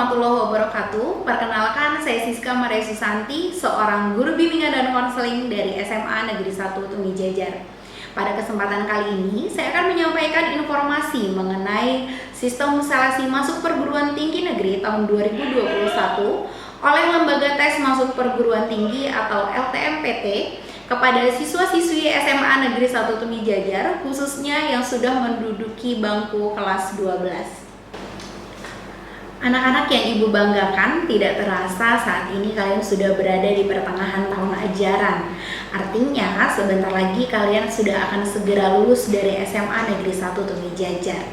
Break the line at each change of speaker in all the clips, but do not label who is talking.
warahmatullahi wabarakatuh. Perkenalkan, saya Siska Maria Susanti, seorang guru bimbingan dan konseling dari SMA Negeri 1 Tumi Jajar. Pada kesempatan kali ini, saya akan menyampaikan informasi mengenai sistem seleksi masuk perguruan tinggi negeri tahun 2021 oleh Lembaga Tes Masuk Perguruan Tinggi atau LTMPT kepada siswa-siswi SMA Negeri 1 Tumi Jajar, khususnya yang sudah menduduki bangku kelas 12. Anak-anak yang ibu banggakan, tidak terasa saat ini kalian sudah berada di pertengahan tahun ajaran. Artinya sebentar lagi kalian sudah akan segera lulus dari SMA Negeri 1 Tumi Jajar.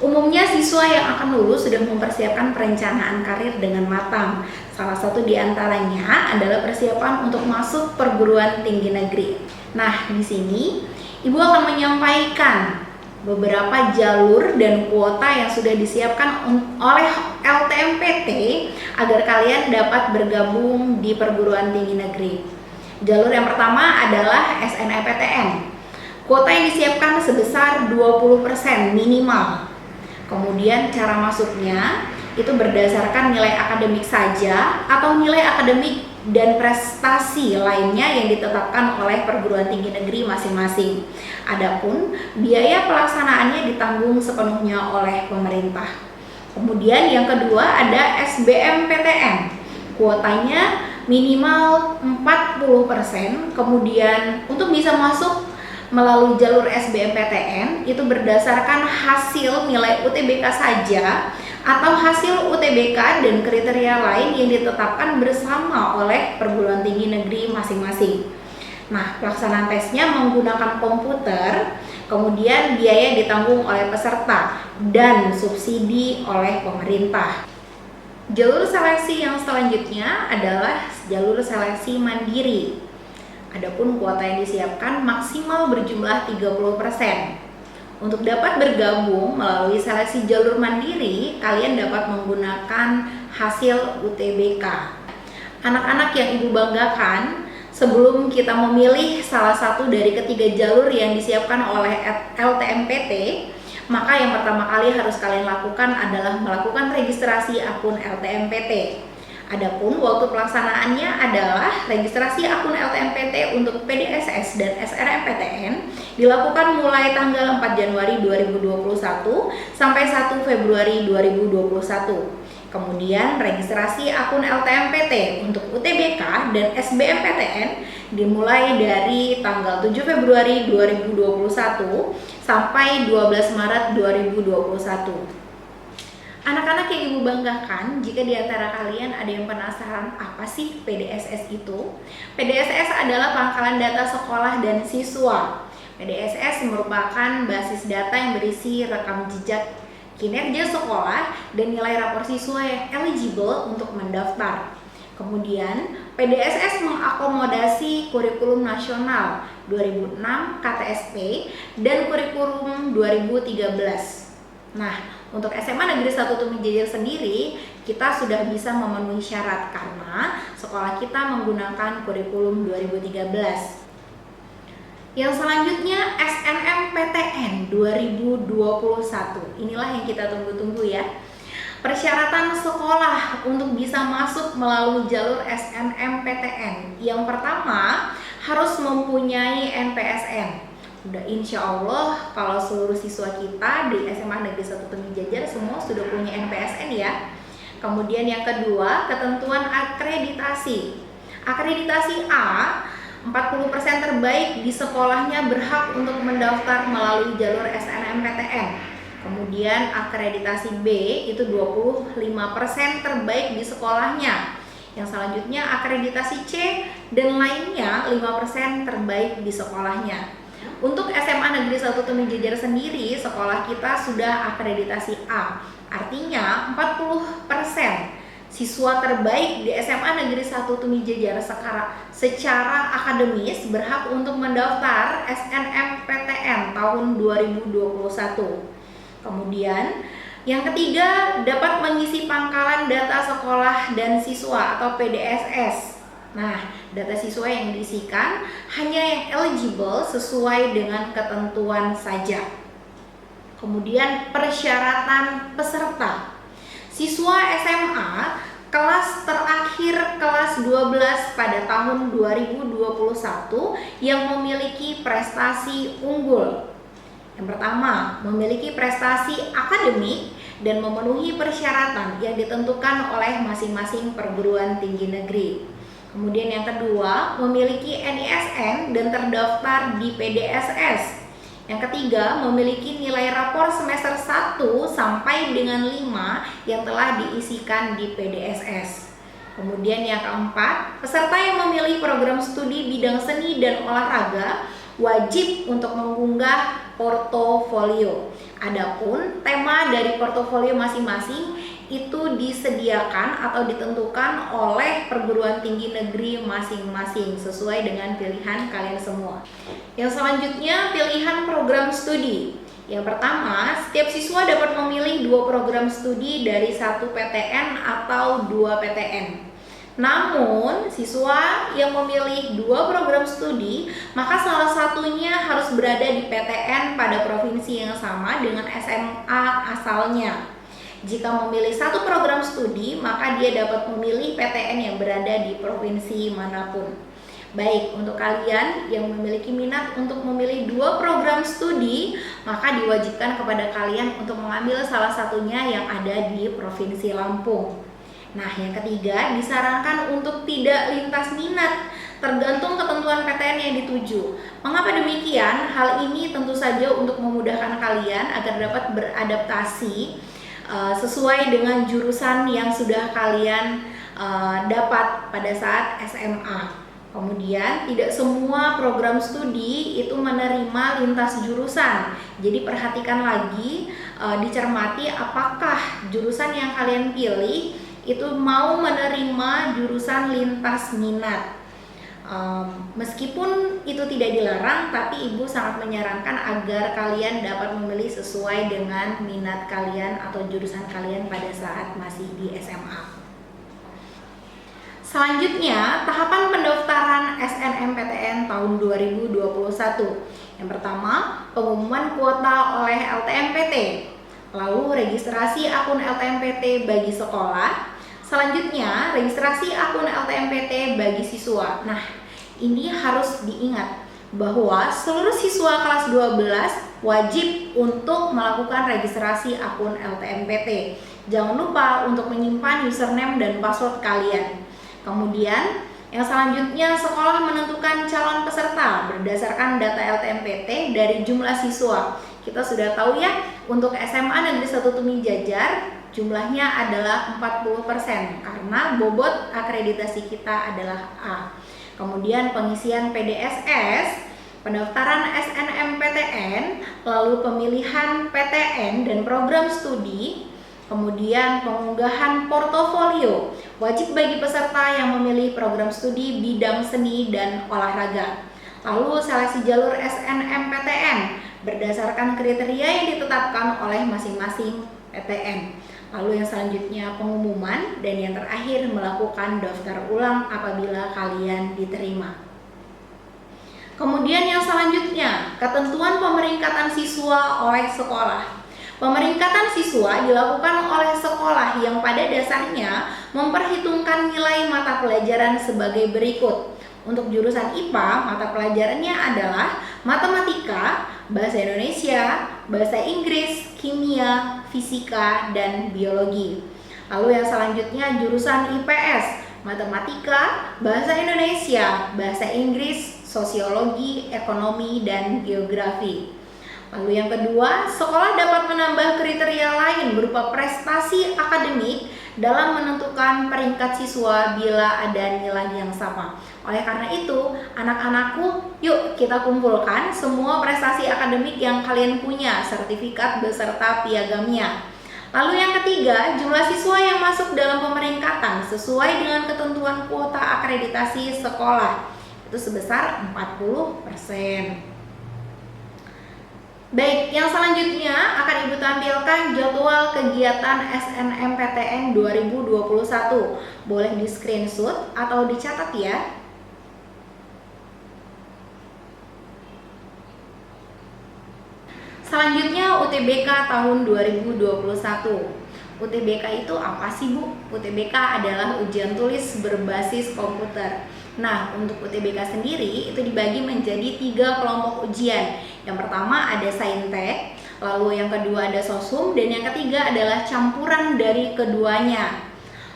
Umumnya siswa yang akan lulus sudah mempersiapkan perencanaan karir dengan matang. Salah satu di antaranya adalah persiapan untuk masuk perguruan tinggi negeri. Nah, di sini ibu akan menyampaikan beberapa jalur dan kuota yang sudah disiapkan oleh LTMPT agar kalian dapat bergabung di perguruan tinggi negeri. Jalur yang pertama adalah SNMPTN. Kuota yang disiapkan sebesar 20% minimal. Kemudian cara masuknya itu berdasarkan nilai akademik saja atau nilai akademik dan prestasi lainnya yang ditetapkan oleh perguruan tinggi negeri masing-masing. Adapun biaya pelaksanaannya ditanggung sepenuhnya oleh pemerintah. Kemudian yang kedua ada SBMPTN. Kuotanya minimal 40%. Kemudian untuk bisa masuk melalui jalur SBMPTN itu berdasarkan hasil nilai UTBK saja atau hasil UTBK dan kriteria lain yang ditetapkan bersama oleh perguruan tinggi negeri masing-masing. Nah, pelaksanaan tesnya menggunakan komputer, kemudian biaya ditanggung oleh peserta dan subsidi oleh pemerintah. Jalur seleksi yang selanjutnya adalah jalur seleksi mandiri. Adapun kuota yang disiapkan maksimal berjumlah 30%. Untuk dapat bergabung melalui seleksi jalur mandiri, kalian dapat menggunakan hasil UTBK. Anak-anak yang ibu banggakan, sebelum kita memilih salah satu dari ketiga jalur yang disiapkan oleh LTMPT, maka yang pertama kali harus kalian lakukan adalah melakukan registrasi akun LTMPT. Adapun waktu pelaksanaannya adalah registrasi akun LTMPT untuk PDSS dan SNMPTN dilakukan mulai tanggal 4 Januari 2021 sampai 1 Februari 2021. Kemudian registrasi akun LTMPT untuk UTBK dan SBMPTN dimulai dari tanggal 7 Februari 2021 sampai 12 Maret 2021. Anak-anak yang ibu banggakan, jika di antara kalian ada yang penasaran apa sih PDSS itu? PDSS adalah pangkalan data sekolah dan siswa. PDSS merupakan basis data yang berisi rekam jejak kinerja sekolah dan nilai rapor siswa yang eligible untuk mendaftar. Kemudian, PDSS mengakomodasi kurikulum nasional 2006 KTSP dan kurikulum 2013. Nah, untuk SMA Negeri 1 Tumi Jajar sendiri, kita sudah bisa memenuhi syarat karena sekolah kita menggunakan kurikulum 2013. Yang selanjutnya SNMPTN 2021. Inilah yang kita tunggu-tunggu ya. Persyaratan sekolah untuk bisa masuk melalui jalur SNMPTN. Yang pertama, harus mempunyai NPSN. Udah insya Allah kalau seluruh siswa kita di SMA Negeri 1 Tumi Jajar semua sudah punya NPSN ya. Kemudian yang kedua, ketentuan akreditasi. Akreditasi A, 40% terbaik di sekolahnya berhak untuk mendaftar melalui jalur SNMPTN. Kemudian akreditasi B itu 25% terbaik di sekolahnya. Yang selanjutnya akreditasi C dan lainnya 5% terbaik di sekolahnya. Untuk SMA Negeri 1 Tumi Jajar sendiri, sekolah kita sudah akreditasi A. Artinya 40% siswa terbaik di SMA Negeri 1 Tumi Jajar secara akademis berhak untuk mendaftar SNMPTN tahun 2021. Kemudian yang ketiga, dapat mengisi pangkalan data sekolah dan siswa atau PDSS. Nah, data siswa yang diisikan hanya yang eligible sesuai dengan ketentuan saja. Kemudian persyaratan peserta. Siswa SMA kelas terakhir kelas 12 pada tahun 2021 yang memiliki prestasi unggul. Yang pertama, memiliki prestasi akademik dan memenuhi persyaratan yang ditentukan oleh masing-masing perguruan tinggi negeri. Kemudian yang kedua, memiliki NISN dan terdaftar di PDSS. Yang ketiga, memiliki nilai rapor semester 1 sampai dengan 5 yang telah diisikan di PDSS. Kemudian yang keempat, peserta yang memilih program studi bidang seni dan olahraga wajib untuk mengunggah portofolio. Adapun tema dari portofolio masing-masing itu disediakan atau ditentukan oleh perguruan tinggi negeri masing-masing sesuai dengan pilihan kalian semua. Yang selanjutnya, pilihan program studi. Yang pertama, setiap siswa dapat memilih 2 program studi dari 1 PTN atau 2 PTN. Namun, siswa yang memilih 2 program studi, maka salah satunya harus berada di PTN pada provinsi yang sama dengan SMA asalnya. Jika memilih 1 program studi, maka dia dapat memilih PTN yang berada di provinsi manapun. Baik, untuk kalian yang memiliki minat untuk memilih 2 program studi, maka diwajibkan kepada kalian untuk mengambil salah satunya yang ada di Provinsi Lampung. Nah, yang ketiga, disarankan untuk tidak lintas minat, tergantung ketentuan PTN yang dituju. Mengapa demikian? Hal ini tentu saja untuk memudahkan kalian agar dapat beradaptasi sesuai dengan jurusan yang sudah kalian dapat pada saat SMA. Kemudian, tidak semua program studi itu menerima lintas jurusan. Jadi perhatikan lagi, dicermati apakah jurusan yang kalian pilih itu mau menerima jurusan lintas minat. Meskipun itu tidak dilarang, tapi ibu sangat menyarankan agar kalian dapat memilih sesuai dengan minat kalian atau jurusan kalian pada saat masih di SMA. Selanjutnya, tahapan pendaftaran SNMPTN tahun 2021. Yang pertama, pengumuman kuota oleh LTMPT, lalu registrasi akun LTMPT bagi sekolah. Selanjutnya, registrasi akun LTMPT bagi siswa. Nah, ini harus diingat bahwa seluruh siswa kelas 12 wajib untuk melakukan registrasi akun LTMPT. Jangan lupa untuk menyimpan username dan password kalian. Kemudian, yang selanjutnya, sekolah menentukan calon peserta berdasarkan data LTMPT dari jumlah siswa. Kita sudah tahu ya, untuk SMA Negeri 1 Tumi Jajar jumlahnya adalah 40% karena bobot akreditasi kita adalah A. Kemudian pengisian PDSS, pendaftaran SNMPTN, lalu pemilihan PTN dan program studi, kemudian pengunggahan portofolio wajib bagi peserta yang memilih program studi bidang seni dan olahraga. Lalu seleksi jalur SNMPTN berdasarkan kriteria yang ditetapkan oleh masing-masing PTN. Lalu yang selanjutnya pengumuman, dan yang terakhir melakukan daftar ulang apabila kalian diterima. Kemudian yang selanjutnya, ketentuan pemeringkatan siswa oleh sekolah. Pemeringkatan siswa dilakukan oleh sekolah yang pada dasarnya memperhitungkan nilai mata pelajaran sebagai berikut. Untuk jurusan IPA, mata pelajarannya adalah matematika, bahasa Indonesia, bahasa Inggris, kimia, fisika, dan biologi. Lalu yang selanjutnya jurusan IPS, matematika, bahasa Indonesia, bahasa Inggris, sosiologi, ekonomi, dan geografi. Lalu yang kedua, sekolah dapat menambah kriteria lain berupa prestasi akademik dalam menentukan peringkat siswa bila ada nilai yang sama. Oleh karena itu, anak-anakku, yuk kita kumpulkan semua prestasi akademik yang kalian punya, sertifikat beserta piagamnya. Lalu yang ketiga, jumlah siswa yang masuk dalam pemeringkatan sesuai dengan ketentuan kuota akreditasi sekolah itu sebesar 40%. Baik, yang selanjutnya akan Ibu tampilkan jadwal kegiatan SNMPTN 2021. Boleh di screenshot atau dicatat ya. Selanjutnya UTBK tahun 2021. UTBK itu apa sih, Bu? UTBK adalah ujian tulis berbasis komputer. Nah, untuk UTBK sendiri itu dibagi menjadi 3 kelompok ujian. Yang pertama ada Saintek, lalu yang kedua ada Soshum, dan yang ketiga adalah campuran dari keduanya.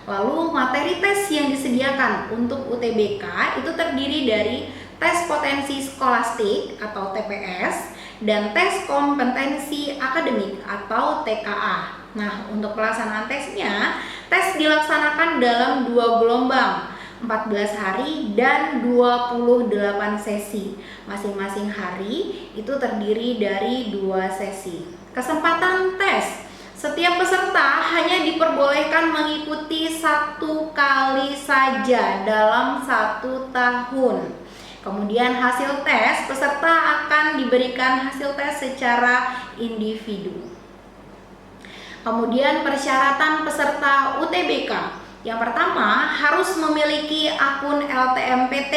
Lalu materi tes yang disediakan untuk UTBK itu terdiri dari tes potensi skolastik atau TPS dan tes kompetensi akademik atau TKA. Nah, untuk pelaksanaan tesnya, tes dilaksanakan dalam 2 gelombang, 14 hari dan 28 sesi. Masing-masing hari itu terdiri dari 2 sesi. Kesempatan tes. Setiap peserta hanya diperbolehkan mengikuti 1 kali saja dalam 1 tahun. Kemudian hasil tes, peserta akan diberikan hasil tes secara individu. Kemudian persyaratan peserta UTBK. Yang pertama, harus memiliki akun LTMPT.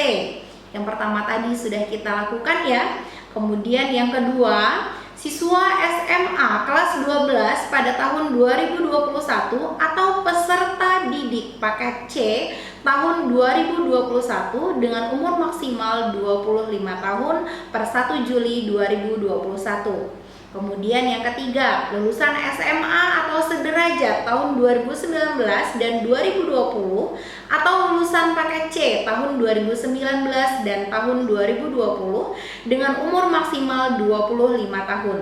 Yang pertama tadi sudah kita lakukan ya. Kemudian yang kedua, siswa SMA kelas 12 pada tahun 2021 atau peserta didik paket C tahun 2021 dengan umur maksimal 25 tahun per 1 Juli 2021. Kemudian yang ketiga, lulusan SMA atau sederajat tahun 2019 dan 2020 atau lulusan paket C tahun 2019 dan tahun 2020 dengan umur maksimal 25 tahun.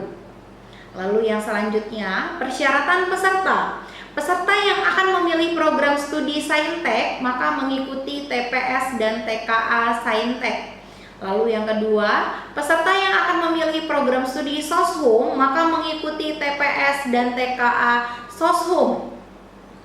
Lalu yang selanjutnya, persyaratan peserta. Peserta yang akan memilih program studi Saintek maka mengikuti TPS dan TKA Saintek. Lalu yang kedua, peserta yang akan memilih program studi Soshum maka mengikuti TPS dan TKA Soshum.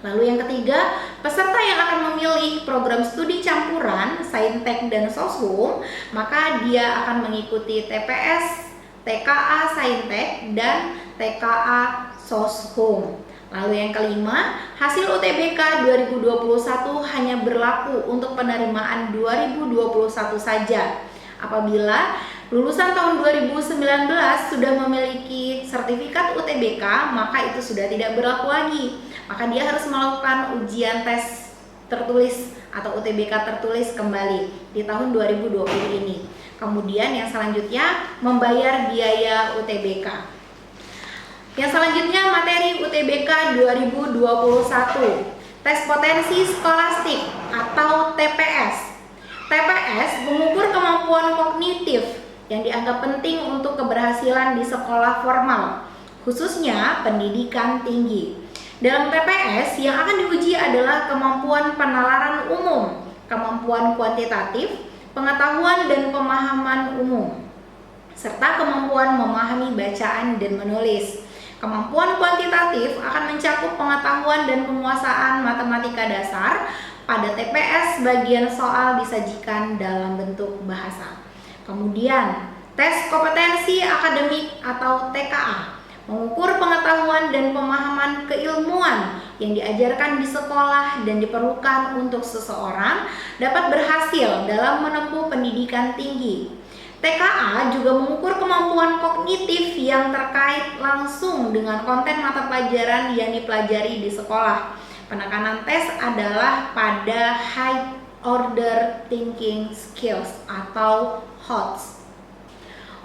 Lalu yang ketiga, peserta yang akan memilih program studi campuran Saintek dan Soshum maka dia akan mengikuti TPS, TKA Saintek dan TKA Soshum. Lalu yang kelima, hasil UTBK 2021 hanya berlaku untuk penerimaan 2021 saja. Apabila lulusan tahun 2019 sudah memiliki sertifikat UTBK, maka itu sudah tidak berlaku lagi. Maka dia harus melakukan ujian tes tertulis atau UTBK tertulis kembali di tahun 2020 ini. Kemudian yang selanjutnya, membayar biaya UTBK. Yang selanjutnya materi UTBK 2021, tes potensi skolastik atau TPS. TPS mengukur kemampuan kognitif yang dianggap penting untuk keberhasilan di sekolah formal, khususnya pendidikan tinggi. Dalam TPS yang akan diuji adalah kemampuan penalaran umum, kemampuan kuantitatif, pengetahuan dan pemahaman umum, serta kemampuan memahami bacaan dan menulis. Kemampuan kuantitatif akan mencakup pengetahuan dan penguasaan matematika dasar. Pada TPS, bagian soal disajikan dalam bentuk bahasa. Kemudian, tes kompetensi akademik atau TKA mengukur pengetahuan dan pemahaman keilmuan yang diajarkan di sekolah dan diperlukan untuk seseorang dapat berhasil dalam menempuh pendidikan tinggi. TKA juga mengukur kemampuan kognitif yang terkait langsung dengan konten mata pelajaran yang dipelajari di sekolah. Penekanan tes adalah pada High Order Thinking Skills atau HOTS.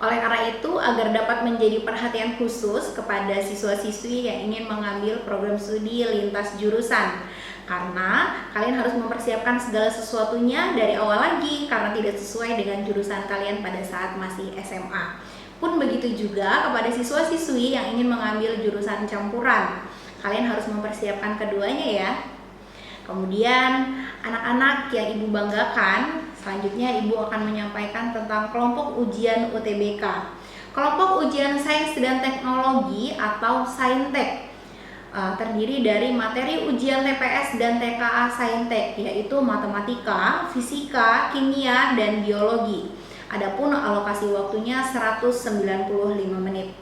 Oleh karena itu, agar dapat menjadi perhatian khusus kepada siswa-siswi yang ingin mengambil program studi lintas jurusan, karena kalian harus mempersiapkan segala sesuatunya dari awal lagi karena tidak sesuai dengan jurusan kalian pada saat masih SMA. Pun begitu juga kepada siswa-siswi yang ingin mengambil jurusan campuran. Kalian harus mempersiapkan keduanya ya. Kemudian anak-anak yang ibu banggakan, selanjutnya ibu akan menyampaikan tentang kelompok ujian UTBK. Kelompok ujian sains dan teknologi atau Saintek terdiri dari materi ujian TPS dan TKA Saintek, yaitu matematika, fisika, kimia, dan biologi. Adapun alokasi waktunya 195 menit.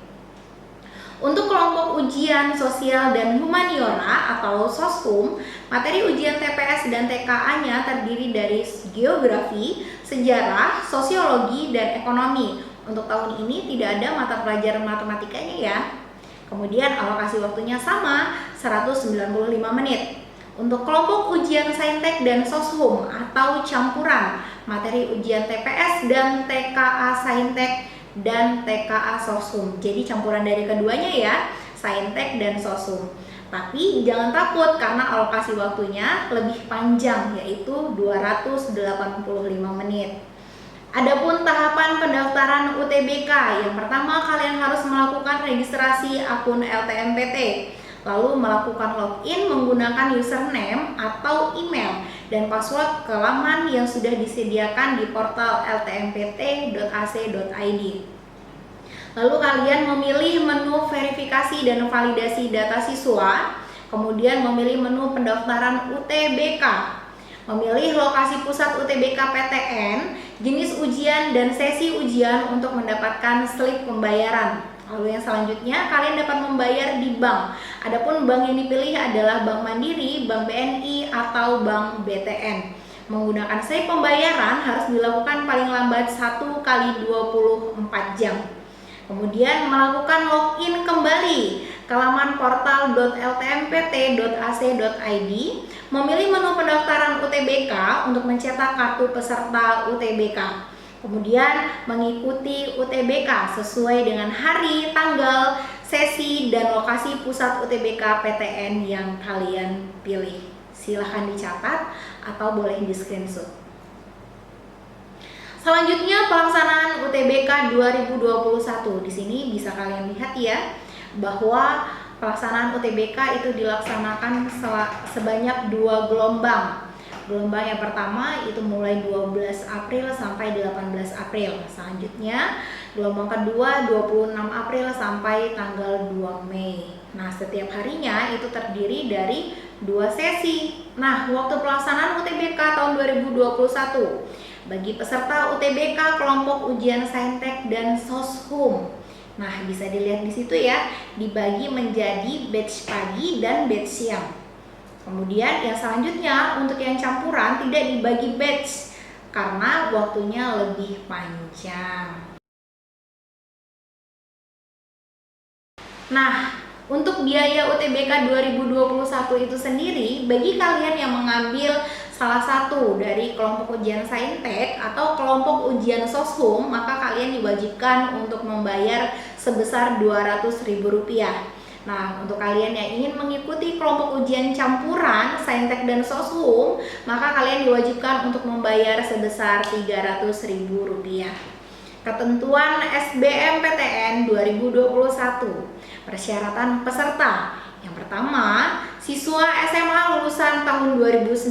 Untuk kelompok ujian sosial dan humaniora atau Soshum, materi ujian TPS dan TKA-nya terdiri dari geografi, sejarah, sosiologi, dan ekonomi. Untuk tahun ini tidak ada mata pelajaran matematikanya ya. Kemudian alokasi waktunya sama, 195 menit. Untuk kelompok ujian Saintek dan Soshum atau campuran materi ujian TPS dan TKA Saintek dan TKA Soshum. Jadi campuran dari keduanya ya, Saintek dan Soshum. Tapi jangan takut karena alokasi waktunya lebih panjang, yaitu 285 menit. Adapun tahapan pendaftaran UTBK, yang pertama kalian harus melakukan registrasi akun LTMPT, lalu melakukan login menggunakan username atau email dan password ke laman yang sudah disediakan di portal ltmpt.ac.id. Lalu kalian memilih menu verifikasi dan validasi data siswa, kemudian memilih menu pendaftaran UTBK, memilih lokasi pusat UTBK PTN, jenis ujian dan sesi ujian untuk mendapatkan slip pembayaran. Lalu yang selanjutnya kalian dapat membayar di bank. Adapun bank yang dipilih adalah Bank Mandiri, Bank BNI atau Bank BTN. Menggunakan slip pembayaran harus dilakukan paling lambat 1 kali 24 jam. Kemudian melakukan login kembali ke laman portal.ltmpt.ac.id, memilih menu pendaftaran UTBK untuk mencetak kartu peserta UTBK. Kemudian mengikuti UTBK sesuai dengan hari, tanggal, sesi, dan lokasi pusat UTBK PTN yang kalian pilih. Silahkan dicatat atau boleh di screenshot. Selanjutnya pelaksanaan UTBK 2021. Di sini bisa kalian lihat ya bahwa pelaksanaan UTBK itu dilaksanakan sebanyak 2 gelombang. Gelombang yang pertama itu mulai 12 April sampai 18 April. Selanjutnya gelombang kedua 26 April sampai tanggal 2 Mei. Nah, setiap harinya itu terdiri dari 2 sesi. Nah, waktu pelaksanaan UTBK tahun 2021 bagi peserta UTBK kelompok ujian Saintek dan Soshum. Nah, bisa dilihat di situ ya, dibagi menjadi batch pagi dan batch siang. Kemudian yang selanjutnya untuk yang campuran tidak dibagi batch karena waktunya lebih panjang. Nah, untuk biaya UTBK 2021 itu sendiri, bagi kalian yang mengambil salah satu dari kelompok ujian Saintek atau kelompok ujian Soshum, maka kalian diwajibkan untuk membayar sebesar Rp200.000. Nah, untuk kalian yang ingin mengikuti kelompok ujian campuran Saintek dan Soshum, maka kalian diwajibkan untuk membayar sebesar Rp300.000. Ketentuan SBMPTN 2021. Persyaratan peserta. Yang pertama, siswa SMA lulusan tahun 2019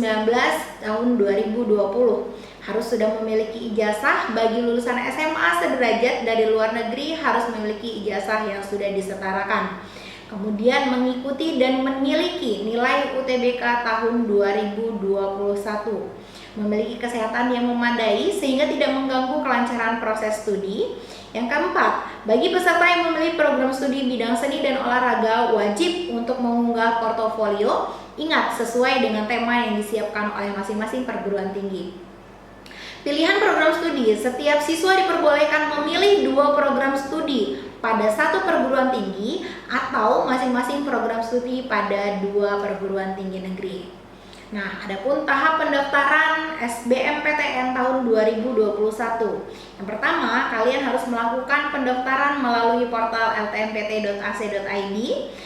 tahun 2020 harus sudah memiliki ijazah. Bagi lulusan SMA sederajat dari luar negeri harus memiliki ijazah yang sudah disetarakan. Kemudian mengikuti dan memiliki nilai UTBK tahun 2021. Memiliki kesehatan yang memadai sehingga tidak mengganggu kelancaran proses studi. Yang keempat, bagi peserta yang memilih program studi bidang seni dan olahraga wajib untuk mengunggah portofolio. Ingat, sesuai dengan tema yang disiapkan oleh masing-masing perguruan tinggi. Pilihan program studi, setiap siswa diperbolehkan memilih 2 program studi pada 1 perguruan tinggi atau masing-masing program studi pada 2 perguruan tinggi negeri. Nah, adapun tahap pendaftaran SBMPTN tahun 2021. Yang pertama, kalian harus melakukan pendaftaran melalui portal ltmpt.ac.id,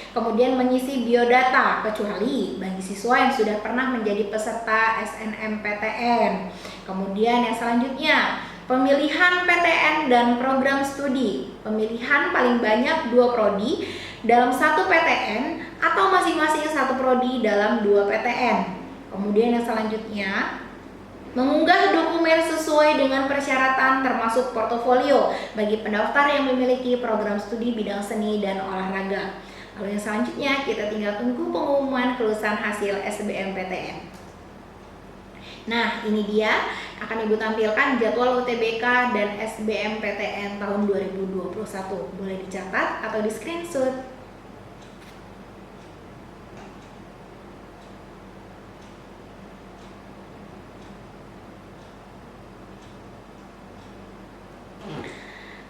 kemudian mengisi biodata, kecuali bagi siswa yang sudah pernah menjadi peserta SNMPTN. Kemudian yang selanjutnya, pemilihan PTN dan program studi. Pemilihan paling banyak 2 prodi dalam 1 PTN atau masing-masing 1 prodi dalam 2 PTN. Kemudian yang selanjutnya, mengunggah dokumen sesuai dengan persyaratan termasuk portofolio bagi pendaftar yang memiliki program studi bidang seni dan olahraga. Lalu yang selanjutnya kita tinggal tunggu pengumuman kelulusan hasil SBMPTN. Nah, ini dia akan Ibu tampilkan jadwal UTBK dan SBMPTN tahun 2021. Boleh dicatat atau di screenshot.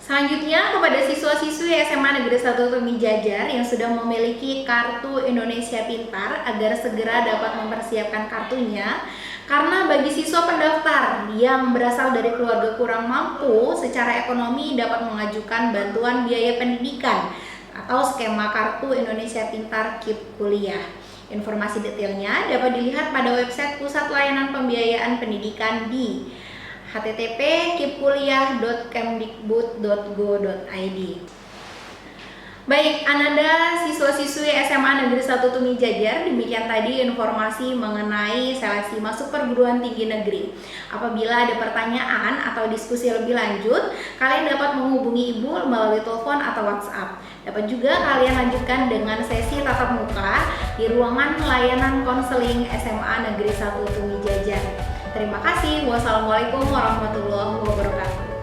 Selanjutnya, kepada siswa-siswi SMA Negeri 1 Tumi Jajar yang sudah memiliki kartu Indonesia Pintar agar segera dapat mempersiapkan kartunya, karena bagi siswa pendaftar yang berasal dari keluarga kurang mampu secara ekonomi dapat mengajukan bantuan biaya pendidikan atau skema kartu Indonesia Pintar KIP Kuliah. Informasi detailnya dapat dilihat pada website Pusat Layanan Pembiayaan Pendidikan di http://kipkuliah.kemdikbud.go.id. Baik, Ananda siswa-siswi SMA Negeri 1 Tumi Jajar, demikian tadi informasi mengenai seleksi masuk perguruan tinggi negeri. Apabila ada pertanyaan atau diskusi lebih lanjut, kalian dapat menghubungi Ibu melalui telepon atau WhatsApp. Dapat juga kalian lanjutkan dengan sesi tatap muka di ruangan layanan konseling SMA Negeri 1 Tumi Jajar. Terima kasih. Wassalamualaikum warahmatullahi wabarakatuh.